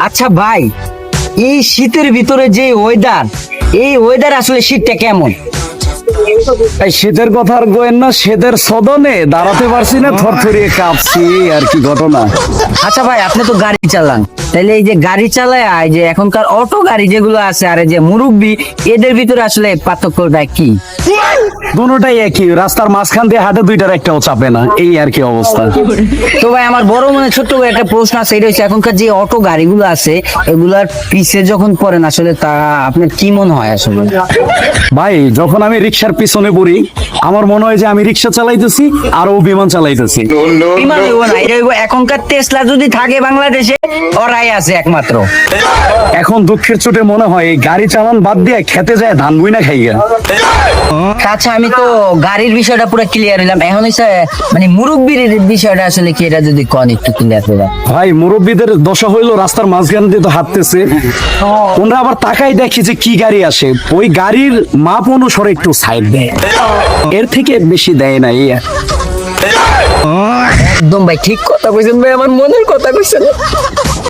আচ্ছা ভাই, এই শীতের ভিতরে যে ওয়েদার, এই ওয়েদার আসলে শীতটা কেমন? এই শীতের কথা আর গোয়েন না, শীতের সদনে দাঁড়াতে পারছি না, থরথরিয়ে কাঁপছি, এই আর কি ঘটনা। আচ্ছা ভাই, আপনি তো গাড়ি চালান, তাহলে এই যে গাড়ি চালায় এই যে এখনকার অটো গাড়ি যেগুলো আছে আর এই যে মুরব্বি, এদের ভিতরে আসলে পার্থক্যটা কি? দুটোটাই একই, রাস্তার মাঝখান দিয়ে হাঁটে, দুইটার একটাও চাপে না, এই আর কি অবস্থা। তো ভাই আমার বড় মনে ছোট্ট করে একটা প্রশ্ন আছে, এটা হচ্ছে এখনকার যে অটো গাড়িগুলো আছে এগুলার পিছে যখন পড়েন আসলে তা আপনার কি মনে হয় আসলে? ভাই যখন আমি রিক্সার পিছনে পড়ি, আমার মনে হয় যে আমি রিক্সা চালাইতেছি আর ও বিমান চালাইতেছি। বিমান হইবো না, এটা হইবো এখনকার টেসলা যদি থাকে বাংলাদেশে, ওরাই আছে একমাত্র। এখন দুঃখের চোটে মনে হয় এই গাড়ি চালান বাদ দিয়ে খেতে যায় ধান বুইনা খাইয়া। আচ্ছা, আমি তো গাড়ির বিষয়টা পুরো ক্লিয়ার হইলাম, এখন হচ্ছে মানে মুরব্বির বিষয়টা আসলে কি, এটা যদি কন একটু ক্লিয়ার হয়ে যায়। ভাই মুরব্বীদের দশা হইলো রাস্তার মাঝখান দিয়ে তো হাঁটতেছে, ওনারা আবার তাকাই দেখি যে কি গাড়ি আসে, ওই গাড়ির মাপ অনুসারে একটু সাইড দেয়, এর থেকে বেশি দেয় না। এই আর। একদম ভাই ঠিক কথা কইছেন ভাই, আমার মনের কথা কইছেন।